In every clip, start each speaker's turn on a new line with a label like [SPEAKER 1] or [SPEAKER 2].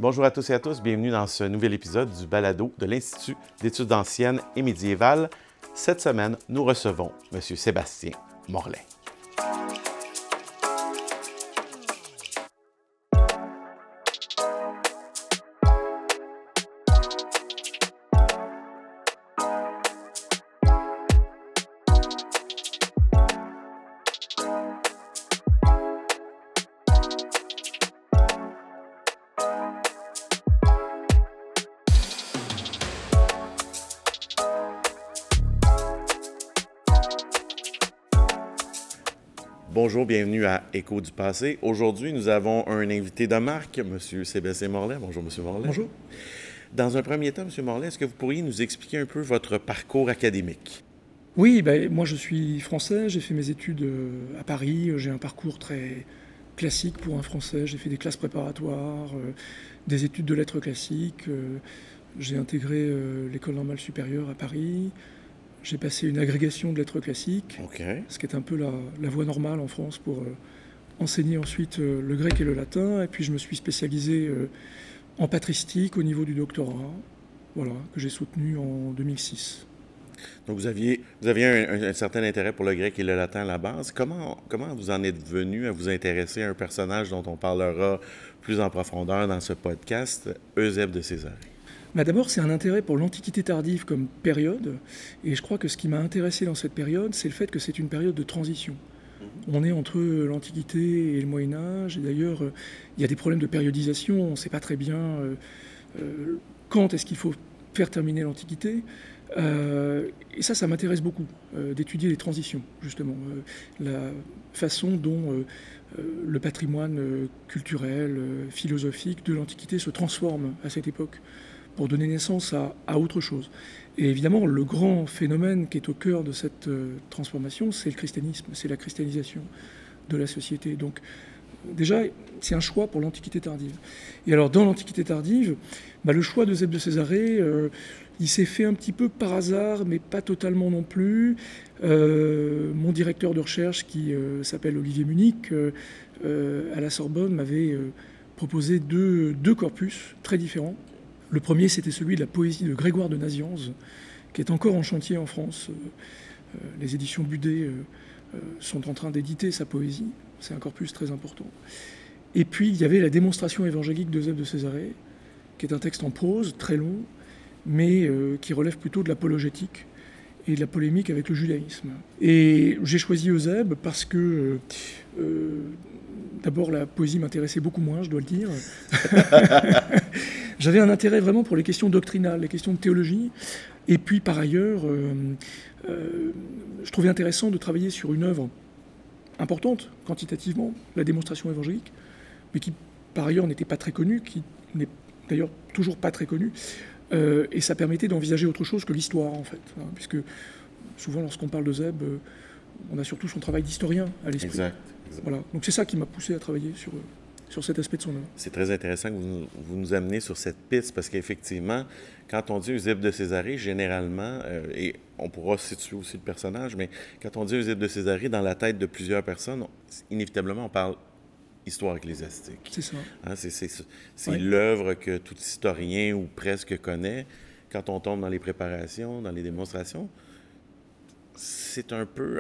[SPEAKER 1] Bonjour à tous et à tous, bienvenue dans ce nouvel épisode du balado de l'Institut d'études anciennes et médiévales. Cette semaine, nous recevons M. Sébastien Morlet. Bonjour, bienvenue à Écho du passé. Aujourd'hui, nous avons un invité de marque, M. Sébastien Morlet. Bonjour, M. Morlet.
[SPEAKER 2] Bonjour.
[SPEAKER 1] Dans un premier temps, M. Morlet, est-ce que vous pourriez nous expliquer un peu votre parcours académique?
[SPEAKER 2] Oui, moi je suis français, j'ai fait mes études à Paris, j'ai un parcours très classique pour un Français, j'ai fait des classes préparatoires, des études de lettres classiques, j'ai intégré l'école normale supérieure à Paris, j'ai passé une agrégation de lettres classiques, ce qui est un peu la voie normale en France pour enseigner ensuite le grec et le latin, et puis je me suis spécialisé en patristique au niveau du doctorat, voilà, que j'ai soutenu en 2006.
[SPEAKER 1] Donc, vous aviez un certain intérêt pour le grec et le latin à la base. Comment vous en êtes venu à vous intéresser à un personnage dont on parlera plus en profondeur dans ce podcast, Eusèbe de Césarée?
[SPEAKER 2] D'abord, c'est un intérêt pour l'Antiquité tardive comme période. Et je crois que ce qui m'a intéressé dans cette période, c'est le fait que c'est une période de transition. On est entre l'Antiquité et le Moyen-Âge. Et d'ailleurs, il y a des problèmes de périodisation. On ne sait pas très bien quand est-ce qu'il faut faire terminer l'Antiquité. Et ça m'intéresse beaucoup, d'étudier les transitions, justement. La façon dont le patrimoine culturel, philosophique de l'Antiquité se transforme à cette époque pour donner naissance à autre chose. Et évidemment, le grand phénomène qui est au cœur de cette transformation, c'est le christianisme, c'est la christianisation de la société. Donc déjà, c'est un choix pour l'Antiquité tardive. Et alors, dans l'Antiquité tardive, le choix d'Eusèbe de Césarée, il s'est fait un petit peu par hasard, mais pas totalement non plus. Mon directeur de recherche, qui s'appelle Olivier Munich, à la Sorbonne, m'avait proposé deux corpus très différents. Le premier, c'était celui de la poésie de Grégoire de Nazianze, qui est encore en chantier en France. Les éditions Budet sont en train d'éditer sa poésie. C'est un corpus très important. Et puis, il y avait la démonstration évangélique d'Eusèbe de Césarée, qui est un texte en prose, très long, mais qui relève plutôt de l'apologétique et de la polémique avec le judaïsme. Et j'ai choisi Eusèbe parce que, d'abord, la poésie m'intéressait beaucoup moins, je dois le dire. J'avais un intérêt vraiment pour les questions doctrinales, les questions de théologie. Et puis, par ailleurs, je trouvais intéressant de travailler sur une œuvre importante, quantitativement, la démonstration évangélique, mais qui, par ailleurs, n'était pas très connue, qui n'est d'ailleurs toujours pas très connue. Et ça permettait d'envisager autre chose que l'histoire, en fait. Hein, puisque souvent, lorsqu'on parle d'Eusèbe, on a surtout son travail d'historien à l'esprit.
[SPEAKER 1] Exact.
[SPEAKER 2] Voilà. Donc c'est ça qui m'a poussé à travailler sur cet aspect de son œuvre.
[SPEAKER 1] C'est très intéressant que vous nous amenez sur cette piste, parce qu'effectivement, quand on dit Eusèbe de Césarée, généralement, et on pourra situer aussi le personnage, mais quand on dit Eusèbe de Césarée, dans la tête de plusieurs personnes, inévitablement, on parle histoire ecclésiastique.
[SPEAKER 2] C'est ça.
[SPEAKER 1] Hein, c'est l'œuvre que tout historien ou presque connaît. Quand on tombe dans les préparations, dans les démonstrations, c'est un peu...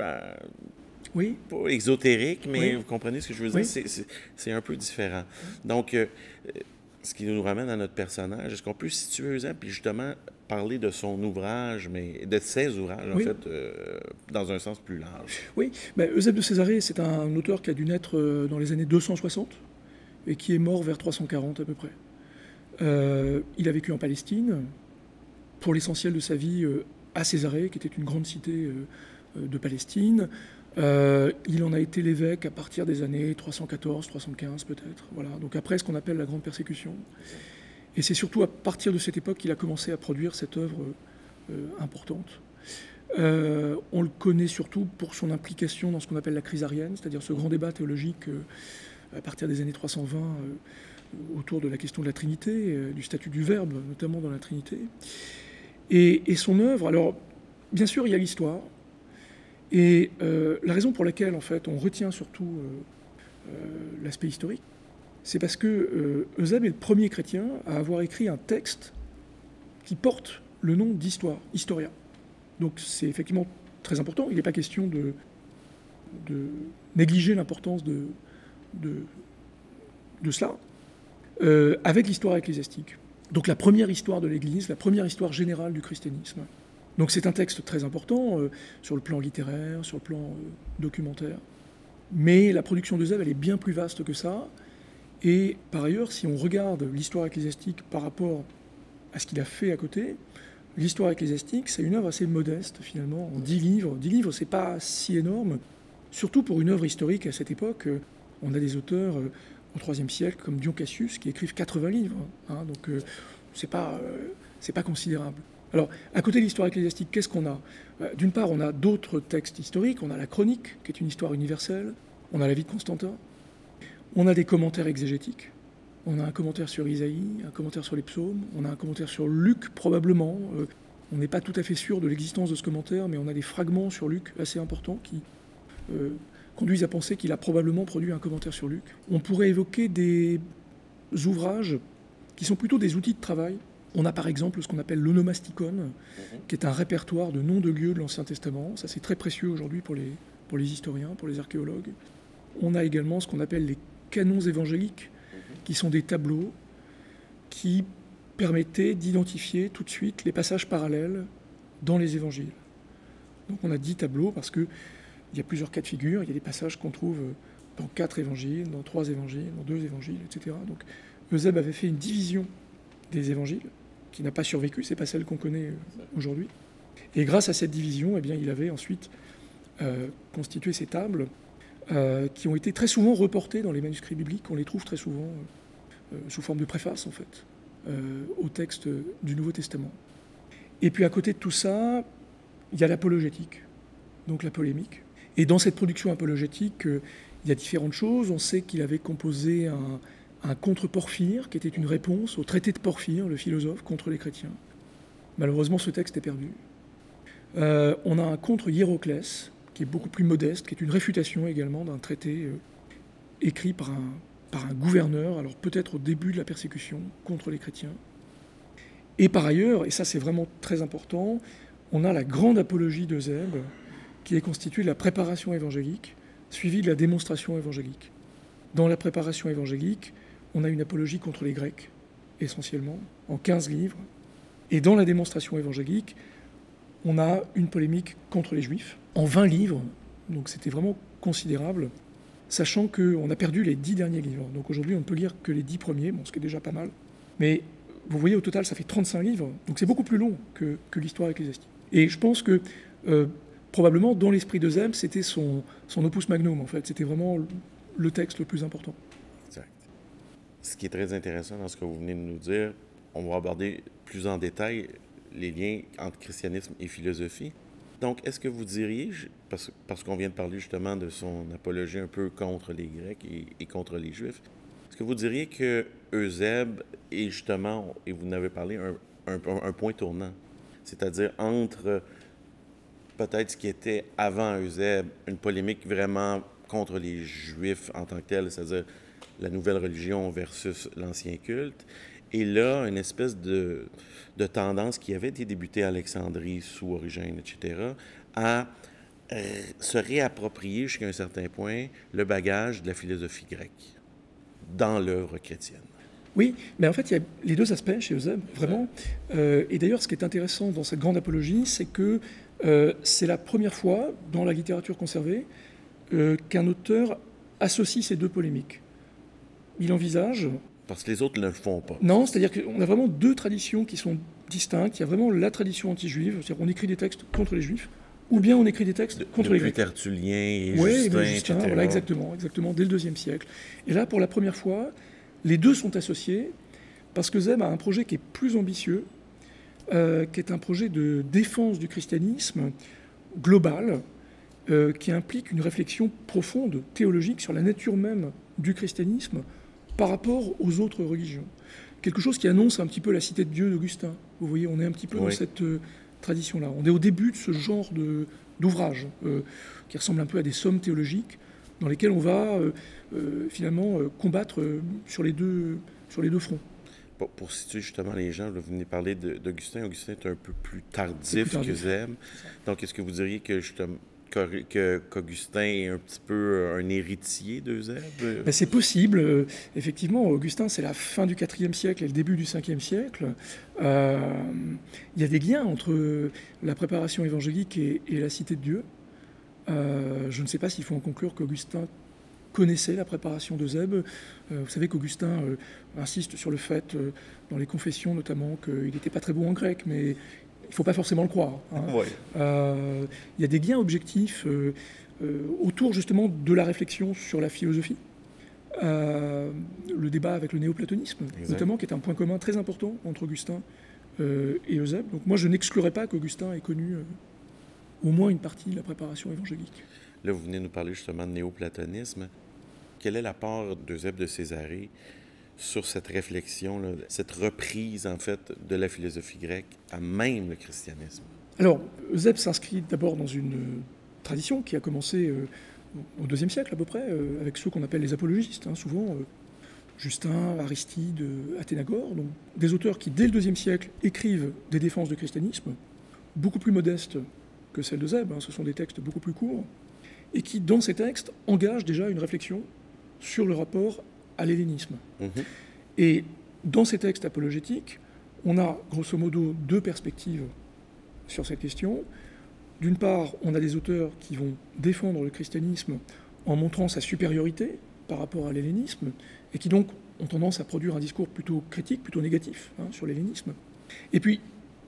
[SPEAKER 2] Oui.
[SPEAKER 1] Pas exotérique, mais
[SPEAKER 2] Oui.
[SPEAKER 1] Vous comprenez ce que je veux dire?
[SPEAKER 2] Oui.
[SPEAKER 1] C'est un peu différent. Donc, ce qui nous ramène à notre personnage, est-ce qu'on peut situer Eusèbe puis justement parler de son ouvrage, mais de ses ouvrages, en fait, dans un sens plus large?
[SPEAKER 2] Oui. Eusèbe de Césarée, c'est un auteur qui a dû naître dans les années 260 et qui est mort vers 340 à peu près. Il a vécu en Palestine, pour l'essentiel de sa vie à Césarée, qui était une grande cité de Palestine. Il en a été l'évêque à partir des années 314, 315 peut-être. Voilà. Donc après ce qu'on appelle la grande persécution. Et c'est surtout à partir de cette époque qu'il a commencé à produire cette œuvre importante. On le connaît surtout pour son implication dans ce qu'on appelle la crise arienne, c'est-à-dire ce grand débat théologique à partir des années 320 autour de la question de la Trinité, du statut du Verbe, notamment dans la Trinité. Et son œuvre, alors bien sûr il y a l'histoire, et la raison pour laquelle en fait on retient surtout l'aspect historique, c'est parce que Eusèbe est le premier chrétien à avoir écrit un texte qui porte le nom d'histoire, Historia. Donc c'est effectivement très important. Il n'est pas question de négliger l'importance de cela, avec l'histoire ecclésiastique. Donc la première histoire de l'Église, la première histoire générale du christianisme. Donc c'est un texte très important sur le plan littéraire, sur le plan documentaire. Mais la production d'Eusèbe, elle est bien plus vaste que ça. Et par ailleurs, si on regarde l'histoire ecclésiastique par rapport à ce qu'il a fait à côté, l'histoire ecclésiastique, c'est une œuvre assez modeste, finalement, en 10 livres. 10 livres, c'est pas si énorme, surtout pour une œuvre historique à cette époque. On a des auteurs au IIIe siècle, comme Dion Cassius, qui écrivent 80 livres. Hein, donc, c'est pas considérable. Alors, à côté de l'histoire ecclésiastique, qu'est-ce qu'on a? D'une part, on a d'autres textes historiques. On a la Chronique, qui est une histoire universelle. On a la vie de Constantin. On a des commentaires exégétiques. On a un commentaire sur Isaïe, un commentaire sur les psaumes. On a un commentaire sur Luc, probablement. On n'est pas tout à fait sûr de l'existence de ce commentaire, mais on a des fragments sur Luc assez importants qui conduisent à penser qu'il a probablement produit un commentaire sur Luc. On pourrait évoquer des ouvrages qui sont plutôt des outils de travail. On a par exemple ce qu'on appelle l'onomasticon, qui est un répertoire de noms de lieux de l'Ancien Testament. Ça, c'est très précieux aujourd'hui pour les historiens, pour les archéologues. On a également ce qu'on appelle les canons évangéliques, qui sont des tableaux qui permettaient d'identifier tout de suite les passages parallèles dans les évangiles. Donc on a 10 tableaux parce qu'il y a plusieurs cas de figure. Il y a des passages qu'on trouve dans 4 évangiles, dans 3 évangiles, dans 2 évangiles, etc. Donc Eusèbe avait fait une division des évangiles qui n'a pas survécu, c'est pas celle qu'on connaît aujourd'hui. Et grâce à cette division, eh bien, il avait ensuite constitué ces tables qui ont été très souvent reportées dans les manuscrits bibliques. On les trouve très souvent sous forme de préface, en fait, au texte du Nouveau Testament. Et puis à côté de tout ça, il y a l'apologétique, donc la polémique. Et dans cette production apologétique, il y a différentes choses. On sait qu'il avait composé un contre Porphyre, qui était une réponse au traité de Porphyre, le philosophe, contre les chrétiens. Malheureusement, ce texte est perdu. On a un contre Hiéroclès, qui est beaucoup plus modeste, qui est une réfutation également d'un traité écrit par un gouverneur, alors peut-être au début de la persécution contre les chrétiens. Et par ailleurs, et ça c'est vraiment très important, on a la grande apologie d'Eusèbe, qui est constituée de la préparation évangélique, suivie de la démonstration évangélique. Dans la préparation évangélique, on a une apologie contre les Grecs, essentiellement, en 15 livres. Et dans la démonstration évangélique, on a une polémique contre les Juifs, en 20 livres, donc c'était vraiment considérable, sachant qu'on a perdu les 10 derniers livres. Donc aujourd'hui, on ne peut lire que les 10 premiers, bon, ce qui est déjà pas mal. Mais vous voyez, au total, ça fait 35 livres, donc c'est beaucoup plus long que l'histoire ecclésiastique. Et je pense que, probablement, dans l'esprit d'Eusèbe, c'était son opus magnum, en fait. C'était vraiment le texte le plus important.
[SPEAKER 1] Exact. Ce qui est très intéressant dans ce que vous venez de nous dire, on va aborder plus en détail les liens entre christianisme et philosophie. Donc, est-ce que vous diriez, parce qu'on vient de parler justement de son apologie un peu contre les Grecs et contre les Juifs, est-ce que vous diriez que Eusèbe est justement, et vous en avez parlé, un point tournant, c'est-à-dire entre peut-être ce qui était avant Eusèbe, une polémique vraiment contre les Juifs en tant que tels, c'est-à-dire la nouvelle religion versus l'ancien culte, et là, une espèce de tendance qui avait été débutée à Alexandrie sous Origène, etc., à se réapproprier jusqu'à un certain point le bagage de la philosophie grecque dans l'œuvre chrétienne.
[SPEAKER 2] Oui, mais en fait, il y a les deux aspects chez Eusèbe, vraiment. Et d'ailleurs, ce qui est intéressant dans cette grande apologie, c'est que c'est la première fois dans la littérature conservée qu'un auteur associe ces deux polémiques. Il envisage...
[SPEAKER 1] Parce que les autres ne le font pas.
[SPEAKER 2] Non, c'est-à-dire qu'on a vraiment deux traditions qui sont distinctes. Il y a vraiment la tradition anti-juive, c'est-à-dire on écrit des textes contre les juifs, ou bien on écrit des textes contre les Grecs.
[SPEAKER 1] Tertullien et
[SPEAKER 2] Justin,
[SPEAKER 1] etc.
[SPEAKER 2] Voilà, exactement, dès le IIe siècle. Et là, pour la première fois, les deux sont associés, parce que Eusèbe a un projet qui est plus ambitieux, qui est un projet de défense du christianisme global, qui implique une réflexion profonde, théologique, sur la nature même du christianisme par rapport aux autres religions. Quelque chose qui annonce un petit peu la cité de Dieu d'Augustin. Vous voyez, on est un petit peu dans cette tradition-là. On est au début de ce genre d'ouvrage qui ressemble un peu à des sommes théologiques, dans lesquels on va finalement combattre sur les deux fronts.
[SPEAKER 1] Pour situer justement les gens, vous venez de parler d'Augustin. Augustin est un peu plus tardif que Eusèbe. Donc, est-ce que vous diriez que justement qu'Augustin est un petit peu un héritier d'Eusèbe?
[SPEAKER 2] Ben, c'est possible. Effectivement, Augustin, c'est la fin du IVe siècle et le début du Ve siècle. Il y a des liens entre la préparation évangélique et la Cité de Dieu. Je ne sais pas s'il faut en conclure qu'Augustin connaissait la préparation d'Eusèbe. Vous savez qu'Augustin insiste sur le fait, dans les confessions notamment, qu'il n'était pas très bon en grec, mais il ne faut pas forcément le croire. Hein.
[SPEAKER 1] Ouais.
[SPEAKER 2] Il y a des liens objectifs autour justement de la réflexion sur la philosophie. Le débat avec le néoplatonisme, notamment, qui est un point commun très important entre Augustin et Eusèbe. Donc moi, je n'exclurais pas qu'Augustin ait connu au moins une partie de la préparation évangélique.
[SPEAKER 1] Là, vous venez nous parler justement de néoplatonisme. Quelle est la part d'Eusèbe de Césarée sur cette réflexion, là, cette reprise, en fait, de la philosophie grecque à même le christianisme?
[SPEAKER 2] Alors, Eusèbe s'inscrit d'abord dans une tradition qui a commencé au IIe siècle à peu près, avec ceux qu'on appelle les apologistes, hein, souvent Justin, Aristide, Athénagore, donc des auteurs qui, dès le IIe siècle, écrivent des défenses du christianisme, beaucoup plus modestes que celles d'Eusèbe, hein, ce sont des textes beaucoup plus courts, et qui, dans ces textes, engagent déjà une réflexion sur le rapport à l'hellénisme. Et dans ces textes apologétiques, on a grosso modo deux perspectives sur cette question. D'une part, on a des auteurs qui vont défendre le christianisme en montrant sa supériorité par rapport à l'hellénisme, et qui donc ont tendance à produire un discours plutôt critique, plutôt négatif sur l'hellénisme. Et puis,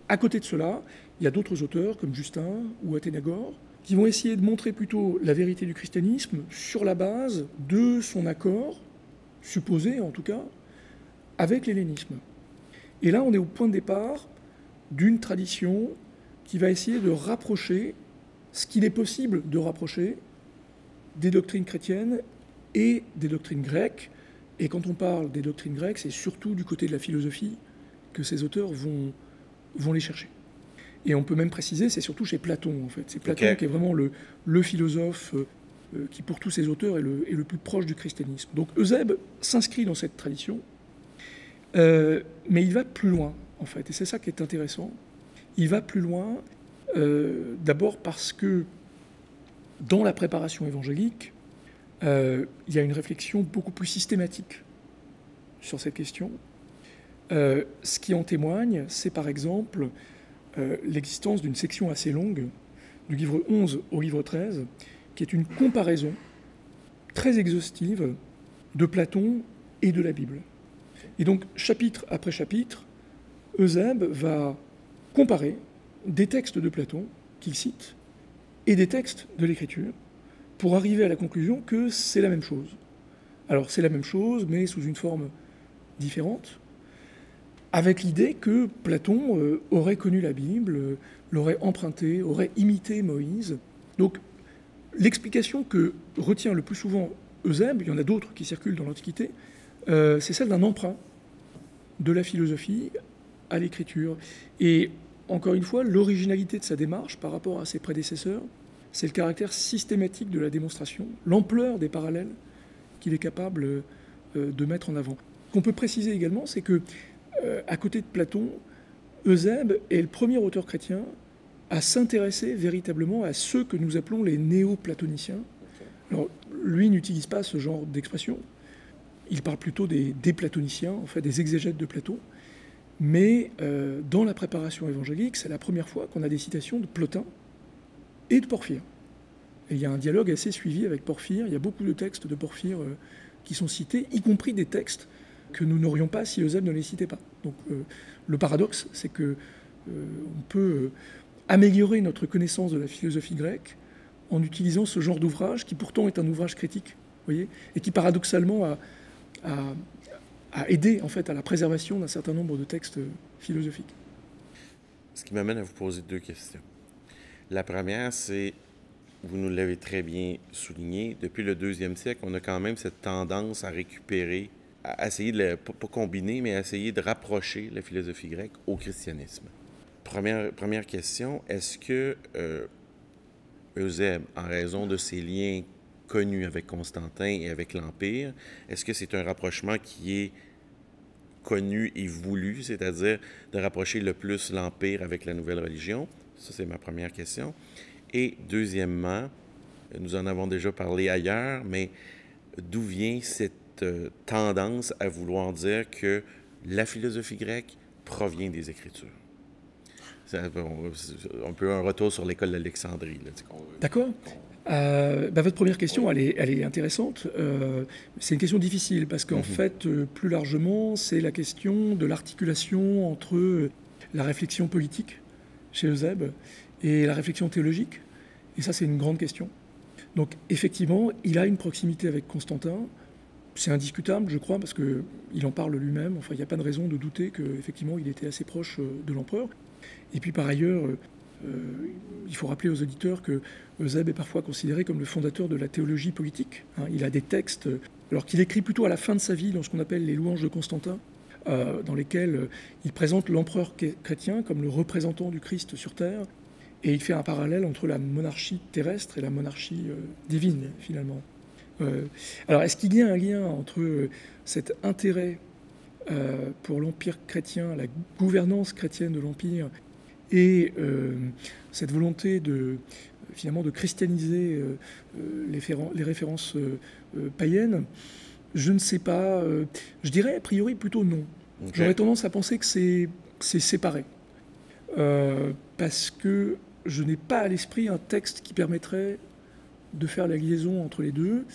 [SPEAKER 2] à côté de cela, il y a d'autres auteurs, comme Justin ou Athénagore, qui vont essayer de montrer plutôt la vérité du christianisme sur la base de son accord, supposé en tout cas, avec l'hellénisme. Et là, on est au point de départ d'une tradition qui va essayer de rapprocher ce qu'il est possible de rapprocher des doctrines chrétiennes et des doctrines grecques. Et quand on parle des doctrines grecques, c'est surtout du côté de la philosophie que ces auteurs vont les chercher. Et on peut même préciser, c'est surtout chez Platon, en fait. C'est Platon qui est vraiment le philosophe qui, pour tous ces auteurs, est le plus proche du christianisme. Donc Eusèbe s'inscrit dans cette tradition, mais il va plus loin, en fait. Et c'est ça qui est intéressant. Il va plus loin, d'abord parce que, dans la préparation évangélique, il y a une réflexion beaucoup plus systématique sur cette question. Ce qui en témoigne, c'est par exemple l'existence d'une section assez longue, du livre 11 au livre 13, qui est une comparaison très exhaustive de Platon et de la Bible. Et donc, chapitre après chapitre, Eusèbe va comparer des textes de Platon qu'il cite et des textes de l'Écriture pour arriver à la conclusion que c'est la même chose. Alors, c'est la même chose, mais sous une forme différente, avec l'idée que Platon aurait connu la Bible, l'aurait emprunté, aurait imité Moïse. Donc, l'explication que retient le plus souvent Eusèbe, il y en a d'autres qui circulent dans l'Antiquité, c'est celle d'un emprunt de la philosophie à l'Écriture. Et encore une fois, l'originalité de sa démarche par rapport à ses prédécesseurs, c'est le caractère systématique de la démonstration, l'ampleur des parallèles qu'il est capable de mettre en avant. Ce qu'on peut préciser également, c'est que à côté de Platon, Eusèbe est le premier auteur chrétien à s'intéresser véritablement à ceux que nous appelons les néo-platoniciens. Alors, lui n'utilise pas ce genre d'expression. Il parle plutôt des platoniciens, en fait, des exégètes de Platon. Mais dans la préparation évangélique, c'est la première fois qu'on a des citations de Plotin et de Porphyre. Et il y a un dialogue assez suivi avec Porphyre. Il y a beaucoup de textes de Porphyre qui sont cités, y compris des textes que nous n'aurions pas si Eusèbe ne les citait pas. Donc le paradoxe, c'est que on peut améliorer notre connaissance de la philosophie grecque en utilisant ce genre d'ouvrage qui pourtant est un ouvrage critique, voyez, et qui paradoxalement a aidé en fait à la préservation d'un certain nombre de textes philosophiques.
[SPEAKER 1] Ce qui m'amène à vous poser deux questions. La première, c'est, vous nous l'avez très bien souligné, depuis le IIe siècle, on a quand même cette tendance à récupérer, à essayer de, pas combiner, mais à essayer de rapprocher la philosophie grecque au christianisme. Première question, est-ce que Eusèbe, en raison de ses liens connu avec Constantin et avec l'Empire? Est-ce que c'est un rapprochement qui est connu et voulu, c'est-à-dire de rapprocher le plus l'Empire avec la nouvelle religion? Ça, c'est ma première question. Et deuxièmement, nous en avons déjà parlé ailleurs, mais d'où vient cette tendance à vouloir dire que la philosophie grecque provient des Écritures? C'est un peu un retour sur l'école d'Alexandrie.
[SPEAKER 2] D'accord. Votre première question, elle est intéressante. C'est une question difficile parce qu'en fait, plus largement, c'est la question de l'articulation entre la réflexion politique chez Eusèbe et la réflexion théologique. Et ça, c'est une grande question. Donc, effectivement, il a une proximité avec Constantin. C'est indiscutable, je crois, parce qu'il en parle lui-même. Enfin, il n'y a pas de raison de douter qu'effectivement, il était assez proche de l'empereur. Et puis, par ailleurs, il faut rappeler aux auditeurs que Eusèbe est parfois considéré comme le fondateur de la théologie politique. Il a des textes, alors qu'il écrit plutôt à la fin de sa vie, dans ce qu'on appelle les louanges de Constantin, dans lesquelles il présente l'empereur chrétien comme le représentant du Christ sur terre, et il fait un parallèle entre la monarchie terrestre et la monarchie divine, finalement. Alors, est-ce qu'il y a un lien entre cet intérêt pour l'Empire chrétien, la gouvernance chrétienne de l'Empire, et cette volonté finalement de christianiser les références païennes? Je ne sais pas. Je dirais a priori plutôt non. Okay. J'aurais tendance à penser que c'est séparé. Parce que je n'ai pas à l'esprit un texte qui permettrait de faire la liaison entre les deux.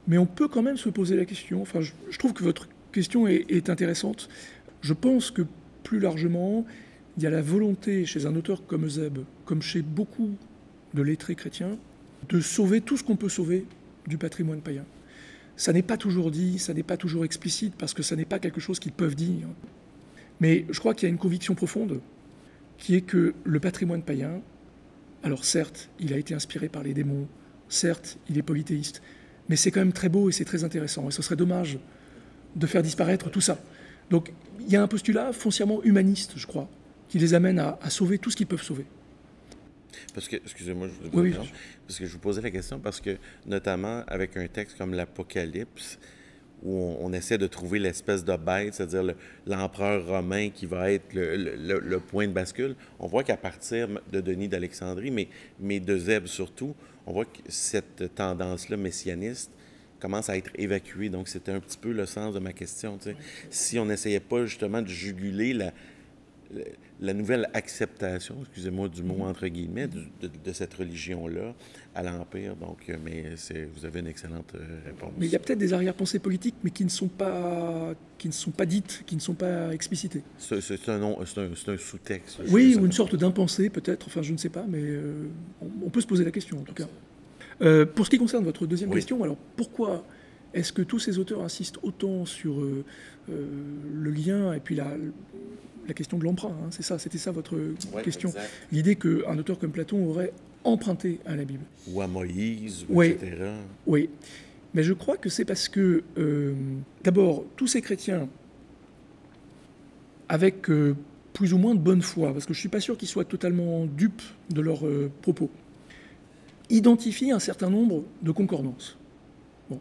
[SPEAKER 2] Mais on peut quand même se poser la question. Enfin, je trouve que votre question est intéressante. Je pense que plus largement, il y a la volonté chez un auteur comme Eusèbe, comme chez beaucoup de lettrés chrétiens, de sauver tout ce qu'on peut sauver du patrimoine païen. Ça n'est pas toujours dit, ça n'est pas toujours explicite, parce que ça n'est pas quelque chose qu'ils peuvent dire. Mais je crois qu'il y a une conviction profonde, qui est que le patrimoine païen, alors certes, il a été inspiré par les démons, certes, il est polythéiste, mais c'est quand même très beau et c'est très intéressant. Et ce serait dommage de faire disparaître tout ça. Donc il y a un postulat foncièrement humaniste, je crois, qui les amène à sauver tout ce qu'ils peuvent sauver.
[SPEAKER 1] Parce que, excusez-moi, parce que je vous posais la question parce que, notamment avec un texte comme l'Apocalypse, où on essaie de trouver l'espèce de bête, c'est-à-dire l'empereur romain qui va être le point de bascule, on voit qu'à partir de Denis d'Alexandrie, mais d'Eusèbe surtout, on voit que cette tendance-là messianiste commence à être évacuée. Donc, c'était un petit peu le sens de ma question. Tu sais. Si on n'essayait pas justement de juguler la nouvelle acceptation, excusez-moi du mot entre guillemets, de cette religion-là à l'Empire. Donc, mais vous avez une excellente réponse.
[SPEAKER 2] Mais il y a peut-être des arrière-pensées politiques, mais qui ne sont pas dites, qui ne sont pas explicitées.
[SPEAKER 1] C'est un sous-texte.
[SPEAKER 2] Oui, ou une sorte d'impensée peut-être, enfin je ne sais pas, mais on peut se poser la question en tout cas. Pour ce qui concerne votre deuxième question, alors pourquoi est-ce que tous ces auteurs insistent autant sur le lien et puis la question de l'emprunt, hein, c'était ça votre question. Exact. L'idée qu'un auteur comme Platon aurait emprunté à la Bible.
[SPEAKER 1] Ou à Moïse, etc.
[SPEAKER 2] Oui, mais je crois que c'est parce que, d'abord, tous ces chrétiens, avec plus ou moins de bonne foi, parce que je ne suis pas sûr qu'ils soient totalement dupes de leurs propos, identifient un certain nombre de concordances. Bon.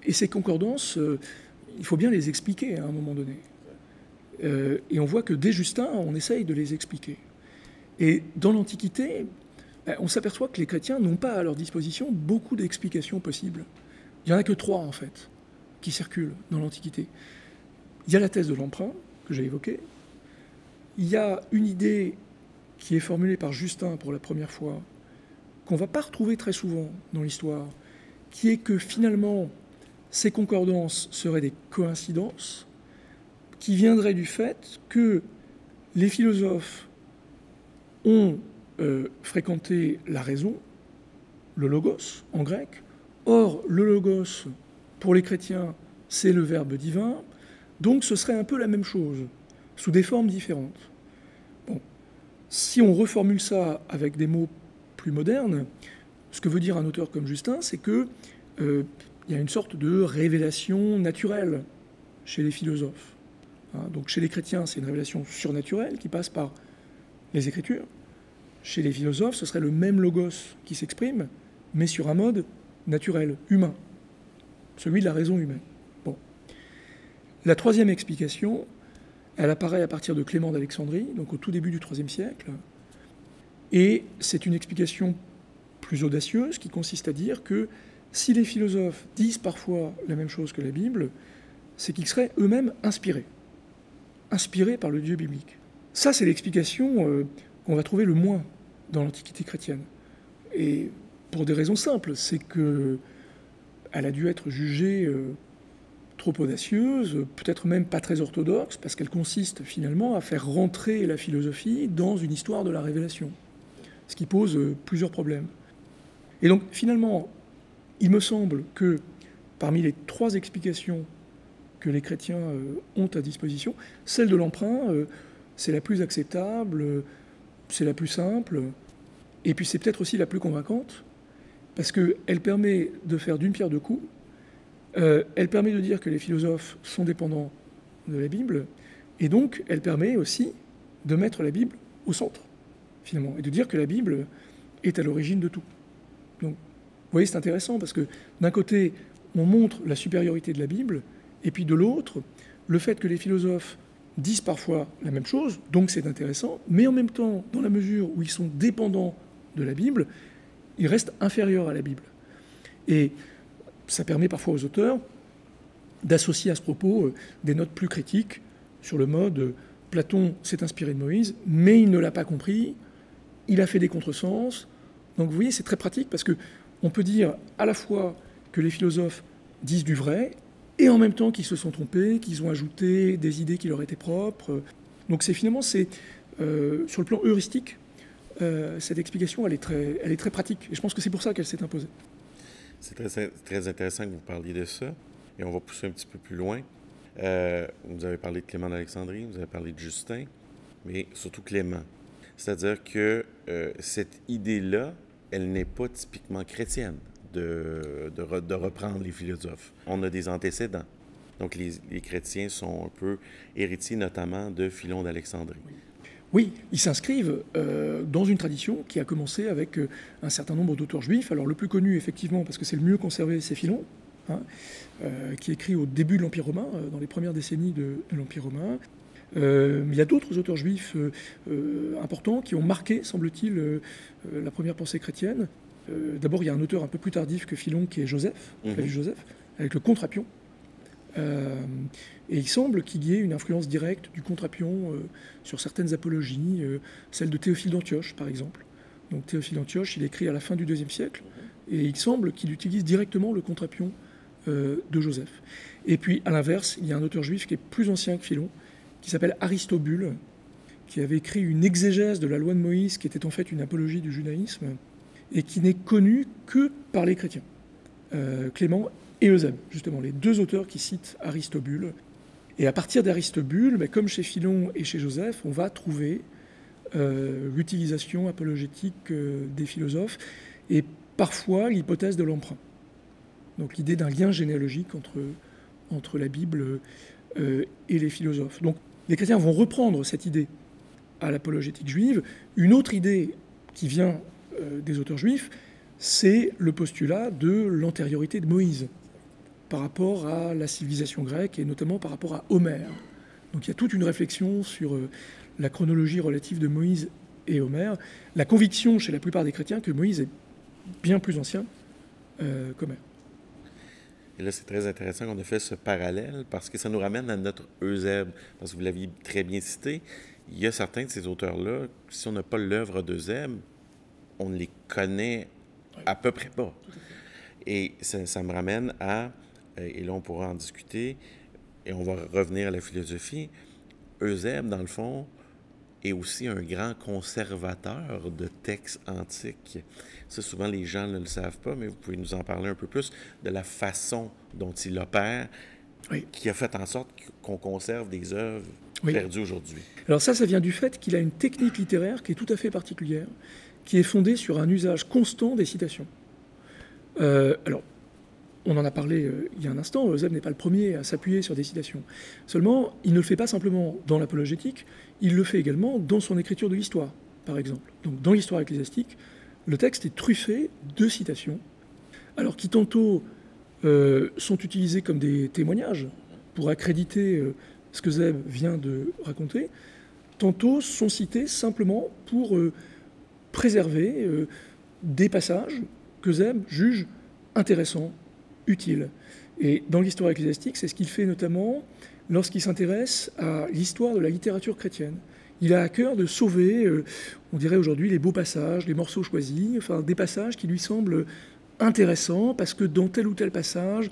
[SPEAKER 2] Et ces concordances, il faut bien les expliquer à un moment donné. Et on voit que dès Justin, on essaye de les expliquer. Et dans l'Antiquité, on s'aperçoit que les chrétiens n'ont pas à leur disposition beaucoup d'explications possibles. Il n'y en a que 3, en fait, qui circulent dans l'Antiquité. Il y a la thèse de l'emprunt, que j'ai évoquée. Il y a une idée qui est formulée par Justin pour la première fois, qu'on ne va pas retrouver très souvent dans l'histoire, qui est que finalement, ces concordances seraient des coïncidences, qui viendrait du fait que les philosophes ont fréquenté la raison, le logos en grec. Or, le logos, pour les chrétiens, c'est le verbe divin, donc ce serait un peu la même chose, sous des formes différentes. Bon. Si on reformule ça avec des mots plus modernes, ce que veut dire un auteur comme Justin, c'est qu'il y a une sorte de révélation naturelle chez les philosophes. Donc chez les chrétiens, c'est une révélation surnaturelle qui passe par les Écritures. Chez les philosophes, ce serait le même logos qui s'exprime, mais sur un mode naturel, humain, celui de la raison humaine. Bon. La troisième explication, elle apparaît à partir de Clément d'Alexandrie, donc au tout début du IIIe siècle, et c'est une explication plus audacieuse qui consiste à dire que si les philosophes disent parfois la même chose que la Bible, c'est qu'ils seraient eux-mêmes inspirés par le Dieu biblique. Ça, c'est l'explication qu'on va trouver le moins dans l'Antiquité chrétienne. Et pour des raisons simples, c'est qu'elle a dû être jugée trop audacieuse, peut-être même pas très orthodoxe, parce qu'elle consiste finalement à faire rentrer la philosophie dans une histoire de la révélation, ce qui pose plusieurs problèmes. Et donc, finalement, il me semble que parmi les trois explications que les chrétiens ont à disposition, celle de l'emprunt, c'est la plus acceptable, c'est la plus simple, et puis c'est peut-être aussi la plus convaincante, parce qu'elle permet de faire d'une pierre deux coups. Elle permet de dire que les philosophes sont dépendants de la Bible, et donc elle permet aussi de mettre la Bible au centre, finalement, et de dire que la Bible est à l'origine de tout. Donc, vous voyez, c'est intéressant, parce que d'un côté, on montre la supériorité de la Bible, et puis de l'autre, le fait que les philosophes disent parfois la même chose, donc c'est intéressant, mais en même temps, dans la mesure où ils sont dépendants de la Bible, ils restent inférieurs à la Bible. Et ça permet parfois aux auteurs d'associer à ce propos des notes plus critiques sur le mode Platon s'est inspiré de Moïse, mais il ne l'a pas compris, il a fait des contresens. Donc vous voyez, c'est très pratique parce qu'on peut dire à la fois que les philosophes disent du vrai, et en même temps qu'ils se sont trompés, qu'ils ont ajouté des idées qui leur étaient propres. Donc finalement, sur le plan heuristique, cette explication, elle est très pratique. Et je pense que c'est pour ça qu'elle s'est imposée.
[SPEAKER 1] C'est très intéressant que vous parliez de ça. Et on va pousser un petit peu plus loin. Vous avez parlé de Clément d'Alexandrie, vous avez parlé de Justin, mais surtout Clément. C'est-à-dire que cette idée-là, elle n'est pas typiquement chrétienne de reprendre les philosophes. On a des antécédents. Donc les chrétiens sont un peu héritiers notamment de Philon d'Alexandrie.
[SPEAKER 2] Oui, ils s'inscrivent dans une tradition qui a commencé avec un certain nombre d'auteurs juifs. Alors le plus connu, effectivement, parce que c'est le mieux conservé, c'est Philon, qui écrit au début de l'Empire romain, dans les premières décennies de l'Empire romain. Il y a d'autres auteurs juifs importants qui ont marqué, semble-t-il, la première pensée chrétienne. D'abord, il y a un auteur un peu plus tardif que Philon, qui est Joseph, Flavius Joseph, avec le Contrapion. Et il semble qu'il y ait une influence directe du Contrapion sur certaines apologies, celle de Théophile d'Antioche, par exemple. Donc Théophile d'Antioche, il écrit à la fin du IIe siècle, et il semble qu'il utilise directement le Contrapion de Joseph. Et puis, à l'inverse, il y a un auteur juif qui est plus ancien que Philon, qui s'appelle Aristobule, qui avait écrit une exégèse de la loi de Moïse, qui était en fait une apologie du judaïsme, et qui n'est connu que par les chrétiens. Clément et Eusèbe, justement, les deux auteurs qui citent Aristobule. Et à partir d'Aristobule, comme chez Philon et chez Joseph, on va trouver l'utilisation apologétique des philosophes, et parfois l'hypothèse de l'emprunt. Donc l'idée d'un lien généalogique entre la Bible et les philosophes. Donc les chrétiens vont reprendre cette idée à l'apologétique juive. Une autre idée qui vient des auteurs juifs, c'est le postulat de l'antériorité de Moïse par rapport à la civilisation grecque et notamment par rapport à Homère. Donc il y a toute une réflexion sur la chronologie relative de Moïse et Homère, la conviction chez la plupart des chrétiens que Moïse est bien plus ancien qu'Homère.
[SPEAKER 1] Et là, c'est très intéressant qu'on ait fait ce parallèle parce que ça nous ramène à notre Eusèbe. Parce que vous l'aviez très bien cité, il y a certains de ces auteurs-là, si on n'a pas l'œuvre d'Eusèbe, on ne les connaît à peu près pas. Et ça me ramène à, et là on pourra en discuter, et on va revenir à la philosophie, Eusèbe, dans le fond, est aussi un grand conservateur de textes antiques. Ça, souvent, les gens ne le savent pas, mais vous pouvez nous en parler un peu plus de la façon dont il opère, qui a fait en sorte qu'on conserve des œuvres perdues aujourd'hui. Alors
[SPEAKER 2] ça vient du fait qu'il a une technique littéraire qui est tout à fait particulière, qui est fondée sur un usage constant des citations. Alors, on en a parlé il y a un instant, Eusèbe n'est pas le premier à s'appuyer sur des citations. Seulement, il ne le fait pas simplement dans l'apologétique, il le fait également dans son écriture de l'histoire. par exemple. Donc, dans l'histoire ecclésiastique, le texte est truffé de citations, alors qui tantôt sont utilisées comme des témoignages pour accréditer ce que Zeb vient de raconter, tantôt sont cités simplement pour préserver des passages que Zeb juge intéressants, utiles. Et dans l'histoire ecclésiastique, c'est ce qu'il fait notamment lorsqu'il s'intéresse à l'histoire de la littérature chrétienne. Il a à cœur de sauver, on dirait aujourd'hui, les beaux passages, les morceaux choisis, enfin des passages qui lui semblent intéressants parce que dans tel ou tel passage,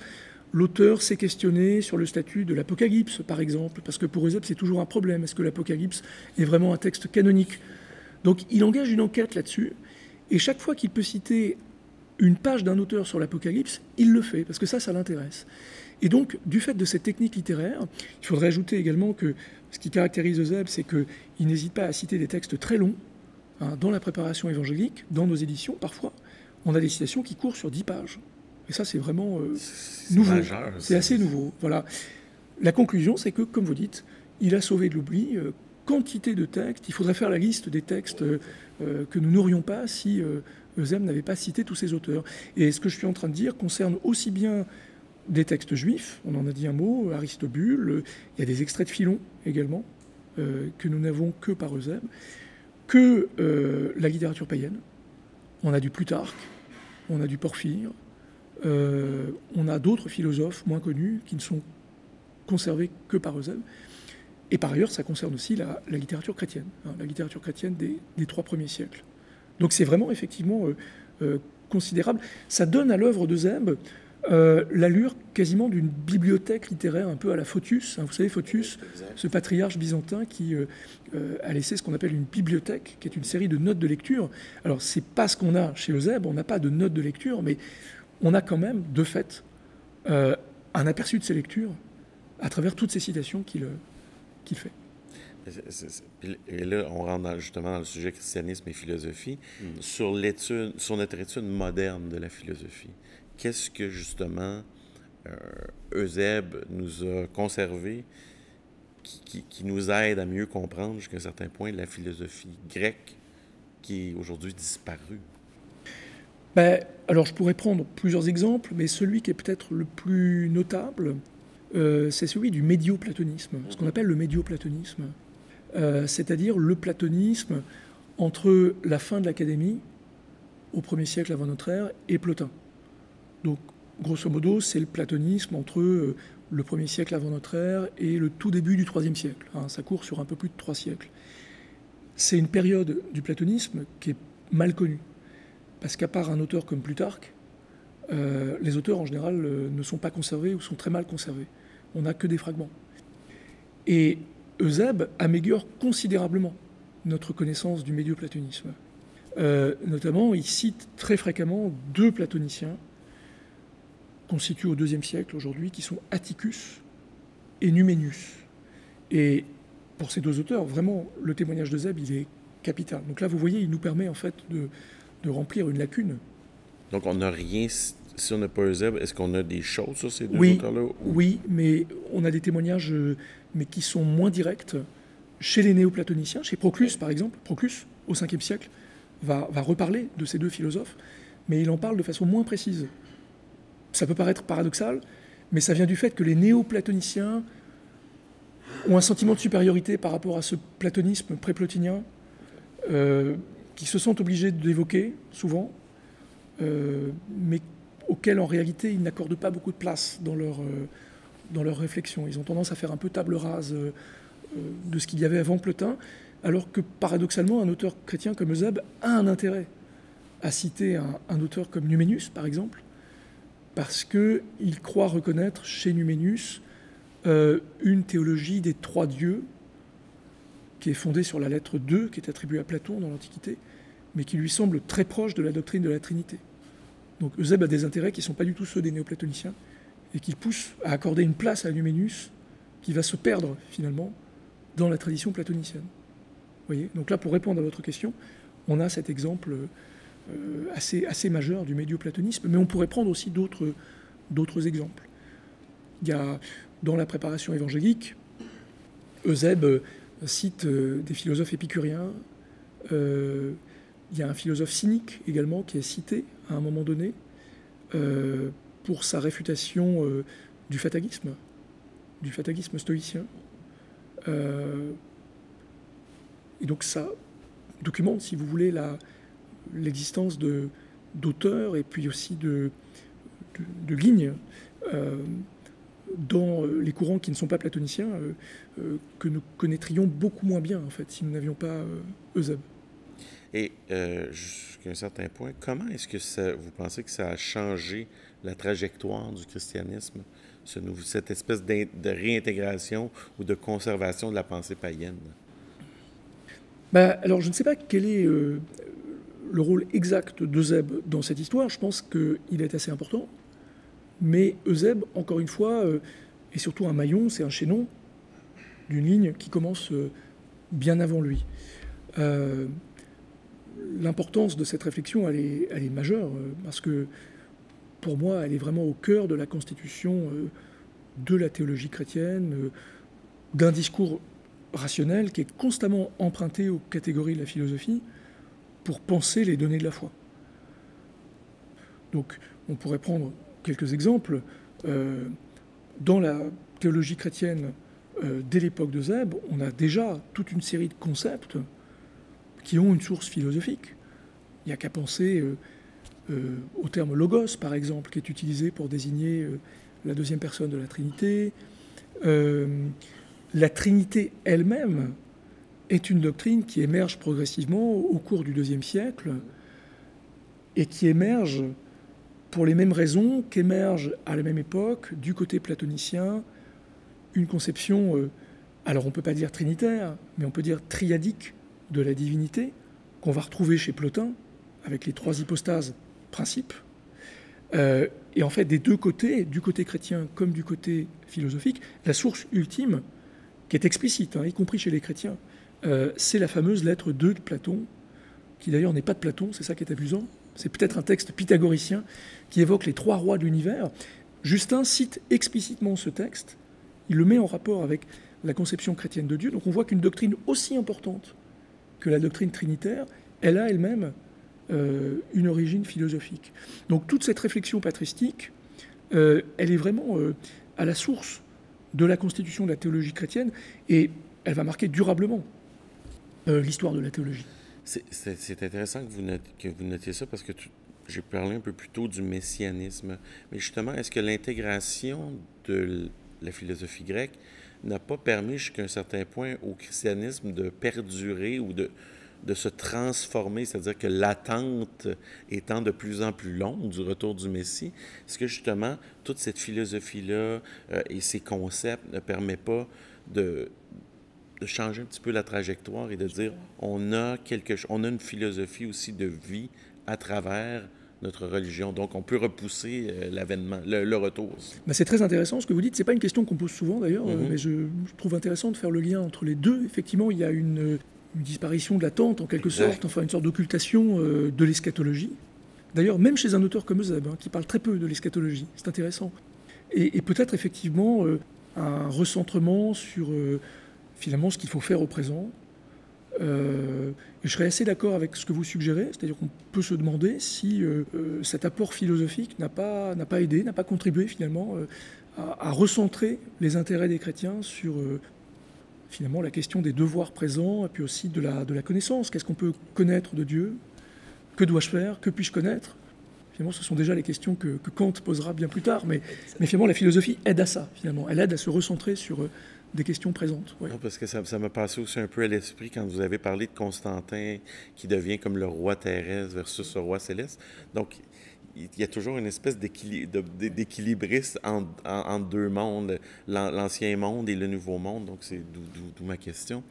[SPEAKER 2] l'auteur s'est questionné sur le statut de l'Apocalypse, par exemple, parce que pour Eusèbe, c'est toujours un problème. Est-ce que l'Apocalypse est vraiment un texte canonique? Donc il engage une enquête là-dessus, et chaque fois qu'il peut citer une page d'un auteur sur l'Apocalypse, il le fait, parce que ça l'intéresse. Et donc, du fait de cette technique littéraire, il faudrait ajouter également que ce qui caractérise Eusèbe, c'est qu'il n'hésite pas à citer des textes très longs, hein, dans la préparation évangélique, dans nos éditions, parfois, on a des citations qui courent sur 10 pages. Et ça, c'est vraiment nouveau. C'est assez nouveau. Voilà. La conclusion, c'est que, comme vous dites, il a sauvé de l'oubli quantité de textes. Il faudrait faire la liste des textes que nous n'aurions pas si Eusèbe n'avait pas cité tous ces auteurs. Et ce que je suis en train de dire concerne aussi bien des textes juifs, on en a dit un mot, Aristobule, il y a des extraits de Philon également, que nous n'avons que par Eusèbe, que la littérature païenne. On a du Plutarque, on a du Porphyre, on a d'autres philosophes moins connus qui ne sont conservés que par Eusèbe. Et par ailleurs, ça concerne aussi la littérature chrétienne, hein, la littérature chrétienne des 3 premiers siècles. Donc c'est vraiment effectivement considérable. Ça donne à l'œuvre d'Eusèbe l'allure quasiment d'une bibliothèque littéraire un peu à la Photius. Hein, vous savez, Photius, ce patriarche byzantin qui a laissé ce qu'on appelle une bibliothèque, qui est une série de notes de lecture. Alors c'est pas ce qu'on a chez Eusèbe, on n'a pas de notes de lecture, mais on a quand même, de fait, un aperçu de ses lectures à travers toutes ces citations qu'il fait.
[SPEAKER 1] Et là, on rentre justement dans le sujet christianisme et philosophie. Sur notre étude moderne de la philosophie, qu'est-ce que justement Eusèbe nous a conservé qui nous aide à mieux comprendre jusqu'à un certain point la philosophie grecque qui est aujourd'hui disparue?
[SPEAKER 2] Alors je pourrais prendre plusieurs exemples, mais celui qui est peut-être le plus notable, c'est celui du médioplatonisme, ce qu'on appelle le médioplatonisme, c'est-à-dire le platonisme entre la fin de l'Académie, au 1er siècle avant notre ère, et Plotin. Donc, grosso modo, c'est le platonisme entre le 1er siècle avant notre ère et le tout début du 3e siècle. Hein, ça court sur un peu plus de 3 siècles. C'est une période du platonisme qui est mal connue, parce qu'à part un auteur comme Plutarque, les auteurs en général ne sont pas conservés ou sont très mal conservés. On n'a que des fragments. Et Eusèbe améliore considérablement notre connaissance du médioplatonisme. Notamment, il cite très fréquemment 2 platoniciens constitués au 2e siècle aujourd'hui, qui sont Atticus et Numénius. Et pour ces 2 auteurs, vraiment, le témoignage d'Eusèbe, il est capital. Donc là, vous voyez, il nous permet en fait de remplir une lacune.
[SPEAKER 1] Donc on n'a rien, si on n'a pas Eusèbe, est-ce qu'on a des choses sur ces 2 auteurs-là?
[SPEAKER 2] Oui, mais on a des témoignages mais qui sont moins directs. Chez les néoplatoniciens, chez Proclus par exemple, Proclus, au 5e siècle, va reparler de ces 2 philosophes, mais il en parle de façon moins précise. Ça peut paraître paradoxal, mais ça vient du fait que les néoplatoniciens ont un sentiment de supériorité par rapport à ce platonisme pré-plotinien, qui se sentent obligés d'évoquer souvent, mais auquel en réalité ils n'accordent pas beaucoup de place dans leur réflexion. Ils ont tendance à faire un peu table rase de ce qu'il y avait avant Plotin, alors que paradoxalement un auteur chrétien comme Eusèbe a un intérêt à citer un auteur comme Numénius par exemple, parce qu'il croit reconnaître chez Numénius une théologie des 3 dieux qui est fondée sur la lettre 2, qui est attribuée à Platon dans l'Antiquité, mais qui lui semble très proche de la doctrine de la Trinité. Donc Eusèbe a des intérêts qui ne sont pas du tout ceux des néoplatoniciens, et qui le poussent à accorder une place à Numénius qui va se perdre finalement dans la tradition platonicienne. Vous voyez ? Donc là, pour répondre à votre question, on a cet exemple assez majeur du médioplatonisme, mais on pourrait prendre aussi d'autres exemples. Il y a, dans la préparation évangélique, Eusèbe cite des philosophes épicuriens, Il y a un philosophe cynique également qui est cité à un moment donné pour sa réfutation du fatalisme stoïcien. Et donc ça documente, si vous voulez, l'existence d'auteurs et puis aussi de lignes dans les courants qui ne sont pas platoniciens que nous connaîtrions beaucoup moins bien, en fait, si nous n'avions pas Eusèbe.
[SPEAKER 1] Et jusqu'à un certain point, comment est-ce que vous pensez que ça a changé la trajectoire du christianisme, cette espèce de réintégration ou de conservation de la pensée païenne?
[SPEAKER 2] Alors, je ne sais pas quel est le rôle exact d'Eusèbe dans cette histoire. Je pense qu'il est assez important. Mais Eusèbe, encore une fois, est surtout un maillon, c'est un chaînon d'une ligne qui commence bien avant lui. L'importance de cette réflexion, elle est majeure, parce que pour moi, elle est vraiment au cœur de la constitution de la théologie chrétienne, d'un discours rationnel qui est constamment emprunté aux catégories de la philosophie pour penser les données de la foi. Donc, on pourrait prendre quelques exemples. Dans la théologie chrétienne, dès l'époque d'Eusèbe, on a déjà toute une série de concepts qui ont une source philosophique. Il n'y a qu'à penser au terme logos, par exemple, qui est utilisé pour désigner la deuxième personne de la Trinité. La Trinité elle-même est une doctrine qui émerge progressivement au cours du IIe siècle et qui émerge pour les mêmes raisons qu'émerge à la même époque, du côté platonicien, une conception, alors on ne peut pas dire trinitaire, mais on peut dire triadique de la divinité, qu'on va retrouver chez Plotin, avec les trois hypostases principes. Et en fait, des deux côtés, du côté chrétien comme du côté philosophique, la source ultime, qui est explicite, y compris chez les chrétiens, c'est la fameuse lettre 2 de Platon, qui d'ailleurs n'est pas de Platon, c'est ça qui est amusant. C'est peut-être un texte pythagoricien qui évoque les trois rois de l'univers. Justin cite explicitement ce texte, il le met en rapport avec la conception chrétienne de Dieu. Donc on voit qu'une doctrine aussi importante que la doctrine trinitaire, elle a elle-même une origine philosophique. Donc toute cette réflexion patristique, elle est vraiment à la source de la constitution de la théologie chrétienne et elle va marquer durablement l'histoire de la théologie.
[SPEAKER 1] C'est intéressant que vous notiez ça parce que j'ai parlé un peu plus tôt du messianisme. Mais justement, est-ce que l'intégration de la philosophie grecque n'a pas permis jusqu'à un certain point au christianisme de perdurer ou de se transformer, c'est-à-dire que l'attente étant de plus en plus longue du retour du Messie, est-ce que justement toute cette philosophie-là et ces concepts ne permettent pas de changer un petit peu la trajectoire et de dire on a une philosophie aussi de vie à travers notre religion. Donc, on peut repousser l'avènement, le retour.
[SPEAKER 2] C'est très intéressant ce que vous dites. C'est pas une question qu'on pose souvent d'ailleurs, mais je trouve intéressant de faire le lien entre les deux. Effectivement, il y a une disparition de l'attente en quelque sorte, enfin une sorte d'occultation de l'eschatologie. D'ailleurs, même chez un auteur comme Eusèbe, qui parle très peu de l'eschatologie, c'est intéressant. Et peut-être effectivement un recentrement sur finalement ce qu'il faut faire au présent. Et je serais assez d'accord avec ce que vous suggérez, c'est-à-dire qu'on peut se demander si cet apport philosophique n'a pas aidé, n'a pas contribué finalement à recentrer les intérêts des chrétiens sur finalement la question des devoirs présents et puis aussi de la connaissance. Qu'est-ce qu'on peut connaître de Dieu? Que dois-je faire? Que puis-je connaître? Finalement, ce sont déjà les questions que Kant posera bien plus tard, mais finalement la philosophie aide à ça, finalement. Elle aide à se recentrer sur des questions présentes. Ouais.
[SPEAKER 1] Non, parce que ça m'a passé aussi un peu à l'esprit quand vous avez parlé de Constantin qui devient comme le roi terrestre versus le roi céleste. Donc, il y a toujours une espèce d'équilibriste entre deux mondes, l'ancien monde et le nouveau monde. Donc, c'est d'où ma question.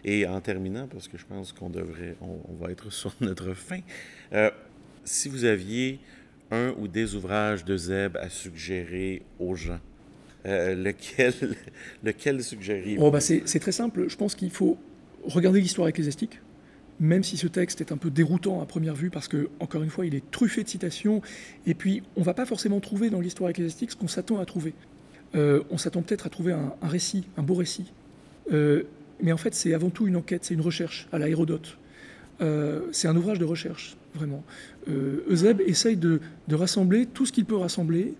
[SPEAKER 1] Et en terminant, parce que je pense qu'on va être sur notre fin, si vous aviez un ou des ouvrages d'Eusèbe à suggérer aux gens, lequel suggérez-vous?
[SPEAKER 2] C'est très simple. Je pense qu'il faut regarder l'histoire ecclésiastique, même si ce texte est un peu déroutant à première vue, parce que, encore une fois, il est truffé de citations, et puis on ne va pas forcément trouver dans l'histoire ecclésiastique ce qu'on s'attend à trouver. On s'attend peut-être à trouver un récit, un beau récit, mais en fait c'est avant tout une enquête, c'est une recherche à la Hérodote. c'est un ouvrage de recherche, vraiment. Eusèbe essaye de rassembler tout ce qu'il peut rassembler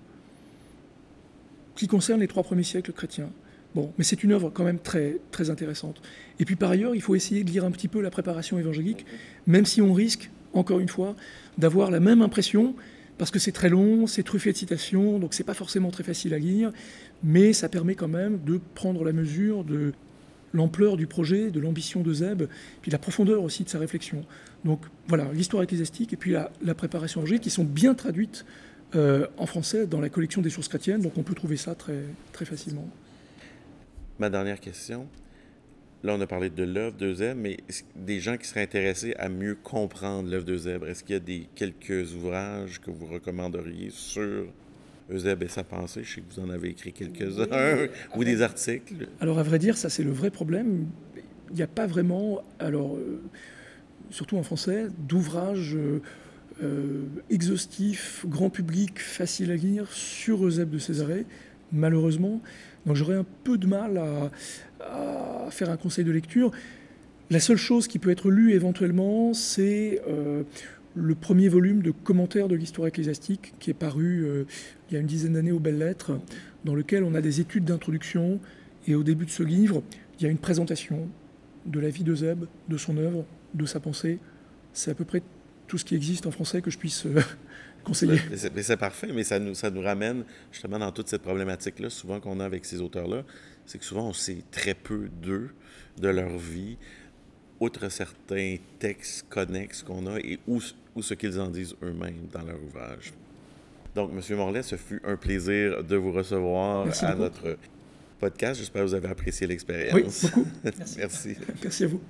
[SPEAKER 2] qui concerne les 3 premiers siècles chrétiens. Bon, mais c'est une œuvre quand même très, très intéressante. Et puis par ailleurs, il faut essayer de lire un petit peu la préparation évangélique, même si on risque, encore une fois, d'avoir la même impression, parce que c'est très long, c'est truffé de citations, donc c'est pas forcément très facile à lire, mais ça permet quand même de prendre la mesure de l'ampleur du projet, de l'ambition d'Eusèbe, puis la profondeur aussi de sa réflexion. Donc voilà, l'histoire ecclésiastique et puis la préparation évangélique qui sont bien traduites en français dans la collection des sources chrétiennes, donc on peut trouver ça très, très facilement.
[SPEAKER 1] Ma dernière question. Là, on a parlé de l'œuvre d'Eusèbe, mais des gens qui seraient intéressés à mieux comprendre l'œuvre d'Eusèbe, est-ce qu'il y a quelques ouvrages que vous recommanderiez sur Eusèbe et sa pensée? Je sais que vous en avez écrit quelques-uns, ou des articles.
[SPEAKER 2] Alors, à vrai dire, ça, c'est le vrai problème. Il n'y a pas vraiment, surtout en français, d'ouvrages exhaustifs, grand public, facile à lire, sur Eusèbe de Césarée, malheureusement. Donc j'aurais un peu de mal à faire un conseil de lecture. La seule chose qui peut être lue éventuellement, c'est le premier volume de commentaires de l'histoire ecclésiastique qui est paru il y a une dizaine d'années aux Belles Lettres, dans lequel on a des études d'introduction. Et au début de ce livre, il y a une présentation de la vie d'Eusèbe, de son œuvre, de sa pensée. C'est à peu près tout ce qui existe en français que je puisse conseiller.
[SPEAKER 1] C'est parfait, mais ça nous ramène justement dans toute cette problématique-là, souvent qu'on a avec ces auteurs-là, c'est que souvent on sait très peu d'eux, de leur vie, outre certains textes connexes qu'on a et ou ce qu'ils en disent eux-mêmes dans leur ouvrage. Donc, M. Morlet, ce fut un plaisir de vous recevoir à notre podcast. J'espère que vous avez apprécié l'expérience.
[SPEAKER 2] Oui, beaucoup.
[SPEAKER 1] Merci.
[SPEAKER 2] Merci à vous.